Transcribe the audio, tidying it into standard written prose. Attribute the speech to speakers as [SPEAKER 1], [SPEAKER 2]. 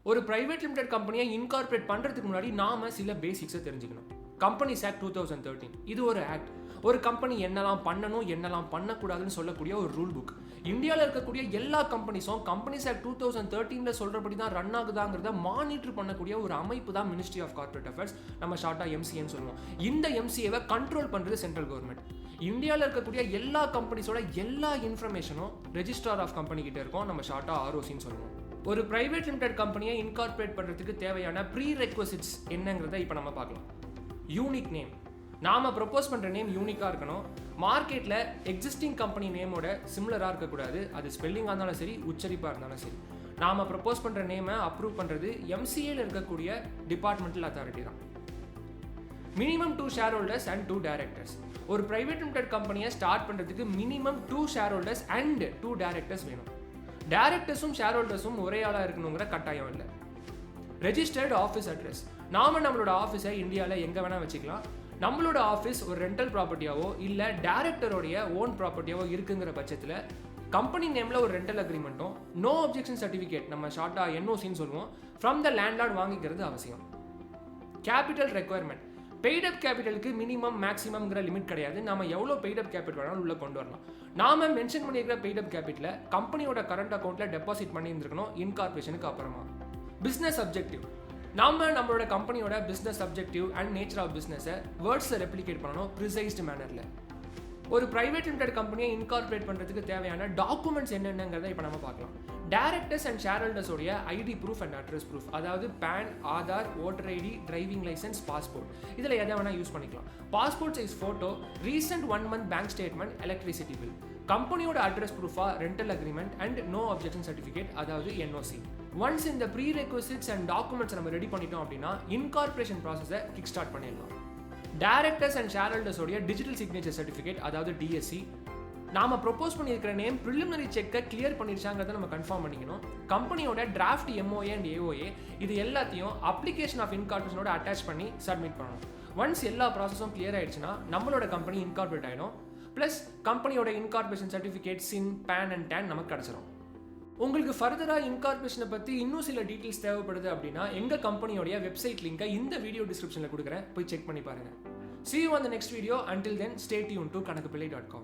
[SPEAKER 1] ஒரு private limited கம்பெனியை incorporate பண்ணுறதுக்கு முன்னாடி நாம சில பேசிக்ஸை தெரிஞ்சுக்கணும். கம்பெனிஸ் ஆக்ட் 2013 இது ஒரு ஆக்ட். ஒரு கம்பெனி என்னெல்லாம் பண்ணணும் என்னெல்லாம் பண்ணக்கூடாதுன்னு சொல்லக்கூடிய ஒரு ரூல் புக். இந்தியாவில் இருக்கக்கூடிய எல்லா கம்பெனிஸும் கம்பெனிஸ் ஆக்ட் 2013 சொல்றபடி தான் ரன் ஆகுதாங்கிறத மானிட்டர் பண்ணக்கூடிய ஒரு அமைப்பு தான் மினிஸ்ட்ரி ஆஃப் கார்ப்பரேட் அஃபேர்ஸ், நம்ம ஷார்ட்டா எம்சிஏன்னு சொல்லுவோம். இந்த எம்சிஏவை கண்ட்ரோல் பண்றது சென்ட்ரல் கவர்மெண்ட். இந்தியாவில் இருக்கக்கூடிய எல்லா கம்பெனிஸோட எல்லா இன்ஃபர்மேஷனும் ரெஜிஸ்ட்ரார் ஆஃப் கம்பெனி கிட்ட இருக்கும், நம்ம ஷார்ட்டா ஆர்ஓசின்னு சொல்லுவோம். ஒரு பிரைவேட் லிமிடெட் கம்பெனியை இன்கார்பரேட் பண்றதுக்கு தேவையான ப்ரீரெக்வசிட்ஸ் என்னங்கிறத இப்போ நம்ம பார்க்கலாம். Unique name. நாம ப்ரொபோஸ் பண்ற நேம் யூனிக்கா இருக்கணும். மார்க்கெட்ல எக்ஸிஸ்டிங் கம்பெனி நேமோட சிமிலரா இருக்கக்கூடாது. அது ஸ்பெல்லிங்கா இருந்தாலும் சரி, உச்சரிப்பா இருந்தாலும் சரி. நாம ப்ரொபோஸ் பண்ற நேமை அப்ரூவ் பண்றது எம்சிஏல இருக்கக்கூடிய டிபார்ட்மெண்டல் அத்தாரிட்டி தான். Minimum 2 share holders and 2 directors. ஒரு பிரைவேட் லிமிடெட் கம்பெனியை ஸ்டார்ட் பண்றதுக்கு minimum 2 share holders and 2 directors வேணும். டைரக்டர்ஸும் ஷேர் ஹோல்டர்ஸும் ஒரே ஆளா இருக்கணுங்கிற கட்டாயம் இல்லை. Registered office address. நாம நம்மளோட ஆஃபீஸை இந்தியாவில் எங்கே வேணால் வச்சுக்கலாம். நம்மளோட ஆஃபீஸ் ஒரு ரெண்டல் ப்ராப்பர்ட்டியாவோ இல்லை டைரக்டரோடைய ஓன் ப்ராப்பர்ட்டியாவோ இருக்குங்கிற பட்சத்தில் கம்பெனி நேமில் ஒரு ரெண்டல் அக்ரிமெண்ட்டும் நோ அப்ஜெக்ஷன் சர்டிஃபிகேட், நம்ம ஷார்ட்டாக என்ஓசின்னு சொல்லுவோம், ஃப்ரம் த லேண்ட்லார்ட் வாங்கிக்கிறது அவசியம். Capital requirement. பெய்டப் கேபிட்டலுக்கு மினிமம் மேக்ஸிமம்ங்கிற லிமிட் கிடையாது. நாம எவ்வளோ பெய்டப் கேபிட்டல் வேணாலும் உள்ள கொண்டு வரலாம். நாம மென்ஷன் பண்ணியிருக்கிற பெய்டப் கேபிட்டலை கம்பெனியோட கரண்ட் அக்கௌண்ட்ல டெபாசிட் பண்ணியிருந்துருக்கணும் இன்கார்பரேஷனுக்கு அப்புறமா. Business objective. நாம நம்மளோட கம்பெனியோட business objective and nature of பிஸ்னஸை வேர்ட்ஸில் ரெப்ளிகேட் பண்ணணும் ப்ரிசைஸ்டு மேனரில். ஒரு பிரைவேட் லிமிடெட் கம்பெனியை இன்கார்பரேட் பண்ணுறதுக்கு தேவையான டாக்குமெண்ட்ஸ் என்னென்னங்கிறத இப்போ நம்ம பார்க்கலாம். டைரக்டர்ஸ் அண்ட் ஷேர் ஹோல்டர்ஸோடைய ID proof and address proof, அதாவது PAN, Aadhaar, voter ID, driving licence, passport, இதில் எதை வேணால் யூஸ் பண்ணிக்கலாம். Passport size photo, recent 1 month bank statement, electricity bill. கம்பெனியோட அட்ரஸ் ப்ரூஃபாக rental agreement and no objection certificate, அதாவது NOC. Once இந்த ப்ரீரெக்வசிட்ஸ் அண்ட் டாக்குமெண்ட்ஸ் நம்ம ரெடி பண்ணிட்டோம் அப்படின்னா இன்கார்பரேஷன் ப்ராசஸை கிக் ஸ்டார்ட் பண்ணிடலாம். டைரக்டர்ஸ் அண்ட் ஷேர் ஹோல்டர்ஸோடைய டிஜிட்டல் சிக்னேச்சர் சர்டிஃபிகேட், அதாவது டிஎஸ்சி. நாம ப்ரொபோஸ் பண்ணியிருக்கிற நேம் ப்ரிலிமினரி செக்கை கிளியர் பண்ணிருச்சாங்கிறத நம்ம கன்ஃபார்ம் பண்ணிக்கணும். கம்பெனியோட டிராஃப்ட் எம்ஓஏ அண்ட் ஏஓஏ இது எல்லாத்தையும் அப்ளிகேஷன் ஆஃப் இன்கார்பரேஷனோட அட்டாச் பண்ணி சப்மிட் பண்ணணும். ஒன்ஸ் எல்லா ப்ராசஸும் கிளியர் ஆயிடுச்சுன்னா நம்மளோட கம்பெனி இன்கார்பரேட் ஆகிடும். ப்ளஸ் கம்பெனியோட incorporation certificate, CIN, PAN and TAN நமக்கு கிடச்சிரும். உங்களுக்கு ஃபர்தராக இன்கார்பரேஷனை பற்றி இன்னும் சில டீட்டெயில்ஸ் தேவைப்படுது அப்படின்னா எங்கள் கம்பெனியோடைய வெப்சைட் லிங்கை இந்த வீடியோ டிஸ்கிரிப்ஷனில் கொடுக்குறேன், போய் செக் பண்ணி பாருங்கள். See you on the next video. Until then, stay tuned to Kanakkupillai.com.